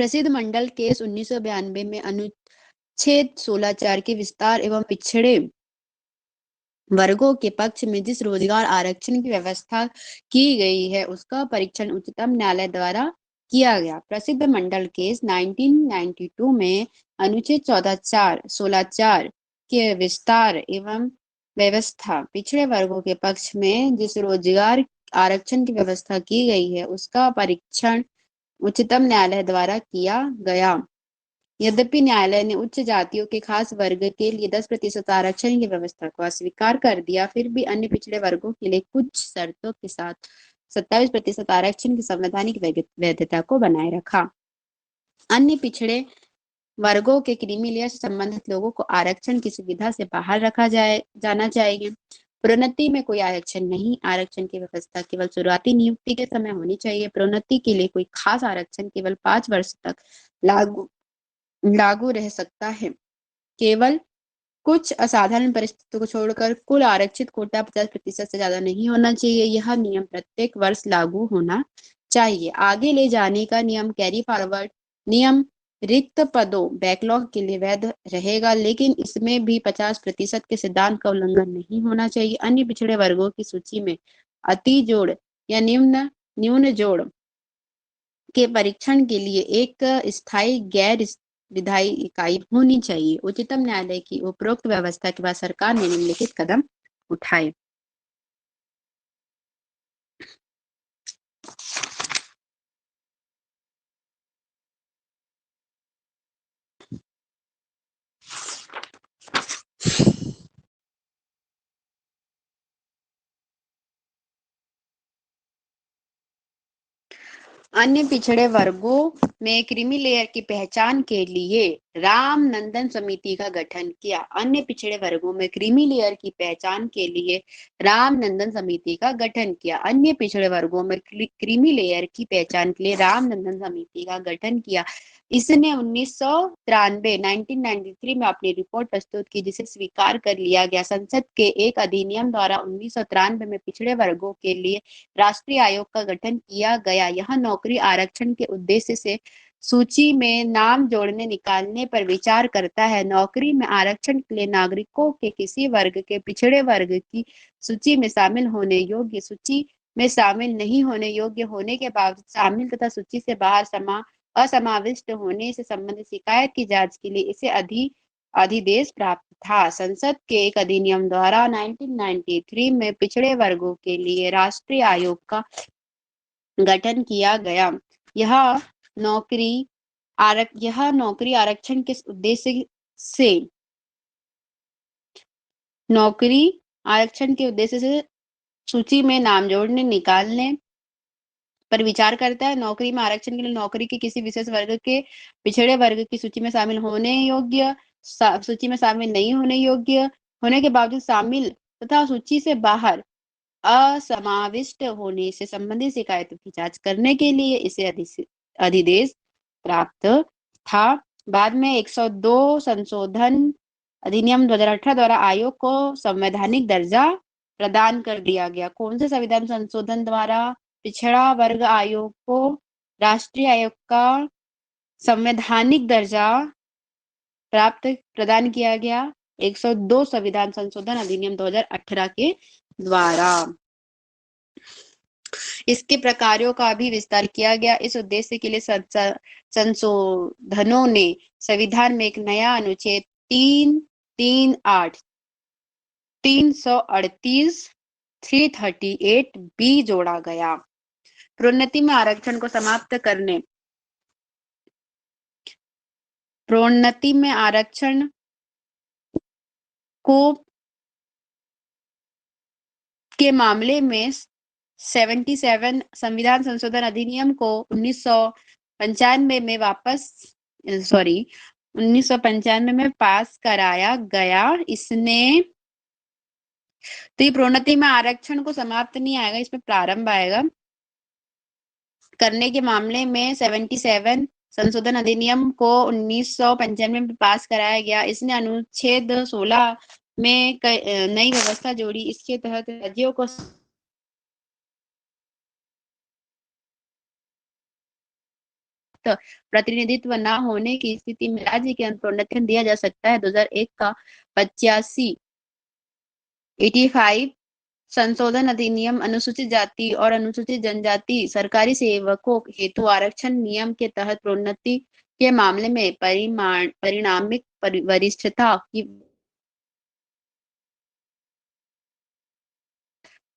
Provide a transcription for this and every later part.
प्रसिद्ध मंडल केस 1992 में अनुच्छेद 16(4) के विस्तार एवं पिछड़े वर्गों के पक्ष में जिस रोजगार आरक्षण की व्यवस्था की गई है उसका परीक्षण उच्चतम न्यायालय द्वारा किया गया। प्रसिद्ध मंडल केस 1992 में अनुच्छेद 16(4) के विस्तार एवं व्यवस्था पिछड़े वर्गों के पक्ष में जिस रोजगार आरक्षण की व्यवस्था की गई है उसका परीक्षण उच्चतम न्यायालय द्वारा किया गया। यद्यपि न्यायालय ने उच्च जातियों के खास वर्ग के लिए 10% आरक्षण की व्यवस्था को अस्वीकार कर दिया, फिर भी अन्य पिछड़े वर्गों के लिए कुछ शर्तों के साथ 27% आरक्षण की संवैधानिक वैधता को बनाए रखा। अन्य पिछड़े वर्गों के क्रीमी लेयर से संबंधित लोगों को आरक्षण की सुविधा से बाहर रखा जाना चाहिए। प्रोन्नति में कोई आरक्षण नहीं। आरक्षण की व्यवस्था केवल शुरुआती नियुक्ति के समय होनी चाहिए। प्रोन्नति के लिए कोई खास आरक्षण केवल 5 वर्ष तक लागू रह सकता है। केवल कुछ असाधारण परिस्थितियों को छोड़कर कुल आरक्षित कोटा 50% से ज्यादा नहीं होना चाहिए। यह नियम प्रत्येक वर्ष लागू होना चाहिए। आगे ले जाने का नियम कैरी फॉरवर्ड नियम रिक्त पदों बैकलॉग के लिए वैध रहेगा, लेकिन इसमें भी 50% के सिद्धांत का उल्लंघन नहीं होना चाहिए। अन्य पिछड़े वर्गों की सूची में अति जोड़ या न्यून जोड़ के परीक्षण के लिए एक स्थायी गैर विधायी इकाई होनी चाहिए। उच्चतम न्यायालय की उपरोक्त व्यवस्था के बाद सरकार ने निम्नलिखित कदम उठाए। अन्य पिछड़े वर्गों में क्रीमी लेयर की पहचान के लिए रामनंदन समिति का गठन किया। अन्य पिछड़े वर्गों में क्रीमी लेयर की पहचान के लिए रामनंदन समिति का गठन किया। अन्य पिछड़े वर्गों में क्रीमी लेयर की पहचान के लिए रामनंदन समिति का गठन किया। इसने 1993 में अपनी रिपोर्ट प्रस्तुत की, जिसे स्वीकार कर लिया गया। संसद के एक अधिनियम द्वारा 1993 में पिछड़े वर्गों के लिए राष्ट्रीय आयोग का गठन किया गया। यह नौकरी आरक्षण के उद्देश्य से सूची में नाम जोड़ने निकालने पर विचार करता है। नौकरी में आरक्षण के लिए नागरिकों के किसी वर्ग के पिछड़े वर्ग की सूची में शामिल होने योग्य, सूची में शामिल नहीं होने योग्य होने के बावजूद शामिल तथा सूची से बाहर असमाविष्ट होने से संबंधित शिकायत की जांच के लिए इसे अधिदेश प्राप्त था। संसद के एक अधिनियम द्वारा 1993 में पिछड़े वर्गों के लिए राष्ट्रीय आयोग का गठन किया गया। यह नौकरी आरक्षण के उद्देश्य से सूची में नाम जोड़ने निकालने पर विचार करता है। नौकरी में आरक्षण के लिए नौकरी के किसी विशेष वर्ग के पिछड़े वर्ग की सूची में शामिल होने योग्य, सूची में शामिल नहीं होने योग्य होने के बावजूद शामिल तथा सूची से बाहर असमाविष्ट होने से संबंधित शिकायतों की जांच करने के लिए इसे अधिदेश प्राप्त था। बाद में 102 संशोधन अधिनियम 2018 द्वारा आयोग को संवैधानिक दर्जा प्रदान कर दिया गया। कौन से संविधान संशोधन द्वारा पिछड़ा वर्ग आयोग को राष्ट्रीय आयोग का संवैधानिक दर्जा प्रदान किया गया? 102 संविधान संशोधन अधिनियम 2018 के द्वारा। इसके प्रकारों का भी विस्तार किया गया। इस उद्देश्य के लिए संशोधनों ने संविधान में एक नया अनुच्छेद 338 बी जोड़ा गया। प्रोन्नति में आरक्षण को समाप्त करने, प्रोन्नति में आरक्षण को के मामले में 77 संविधान संशोधन अधिनियम को 1995 में पास कराया गया। इसने तो ये प्रोन्नति में आरक्षण को समाप्त नहीं आएगा, इसमें प्रारंभ आएगा। करने के मामले में 77 संशोधन अधिनियम को 1995 में पास कराया गया। इसने अनुच्छेद 16 में नई व्यवस्था जोड़ी। इसके तहत राज्यों को पर्याप्त प्रतिनिधित्व न होने की स्थिति में राज्य के प्रोन्नति दिया जा सकता है। 2001 का 85 संशोधन अधिनियम अनुसूचित जाति और अनुसूचित जनजाति सरकारी सेवकों हेतु आरक्षण नियम के तहत प्रोन्नति के मामले में परिणामिक वरिष्ठता की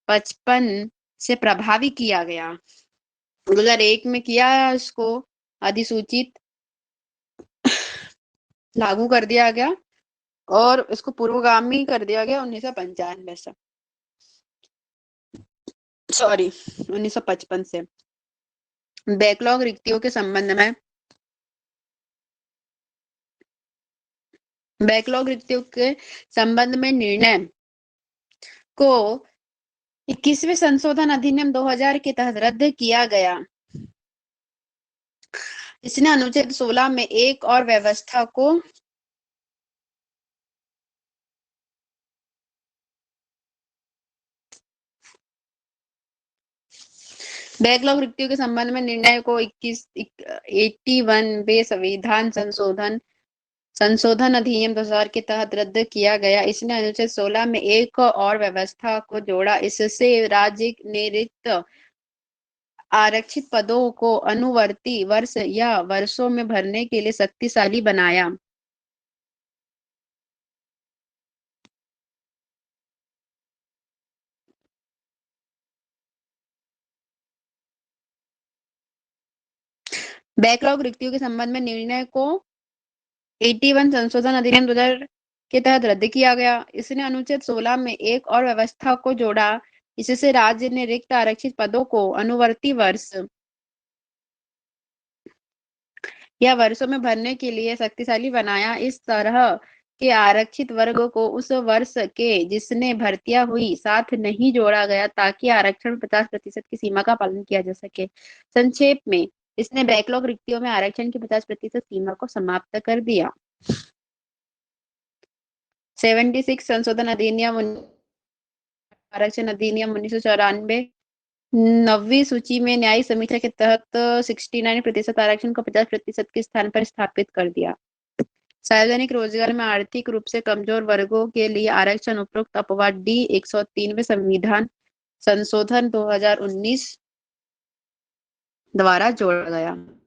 55 से प्रभावी किया गया। 2001 में किया इसको अधिसूचित लागू कर दिया गया और इसको पूर्वगामी कर दिया गया 1995 से, सॉरी 1955 से। बैकलॉग रिक्तियों के संबंध में निर्णय को 21वें संशोधन अधिनियम 2000 के तहत रद्द किया गया। इसने अनुच्छेद 16 में एक और व्यवस्था को बैकलॉग रिक्तियों के संबंध में निर्णय को 81वें संविधान संशोधन अधिनियम 2000 के तहत रद्द किया गया। इसने अनुच्छेद 16 में एक और व्यवस्था को जोड़ा। इससे राज्य ने रिक्त आरक्षित पदों को अनुवर्ती वर्ष या वर्षों में भरने के लिए शक्तिशाली बनाया। बैकलॉग रिक्तियों के संबंध में निर्णय को 81 संशोधन अधिनियम 2000 के तहत रद्द किया गया। इसने अनुच्छेद 16 में एक और व्यवस्था को जोड़ा। इससे राज्य ने रिक्त आरक्षित पदों को अनुवर्ती वर्ष या वर्षों में भरने के लिए शक्तिशाली बनाया। इस तरह के आरक्षित वर्ग को उस वर्ष के जिसने भर्तियां हुई साथ नहीं जोड़ा गया ताकि आरक्षण में 50% की सीमा का पालन किया जा सके। संक्षेप में इसने बैकलॉग रिक्तियों में आरक्षण की 50% सीमा को समाप्त कर दिया। 76 संशोधन अधिनियम आरक्षण अधिनियम 1994 9वीं सूची में न्यायिक समीक्षा के तहत 69% आरक्षण को 50% के स्थान पर स्थापित कर दिया। सार्वजनिक रोजगार में आर्थिक रूप से कमजोर वर्गों के लिए आरक्षण उपरोक्त अपवाद डी 103वें संविधान संशोधन 2019 द्वारा जोड़ा गया।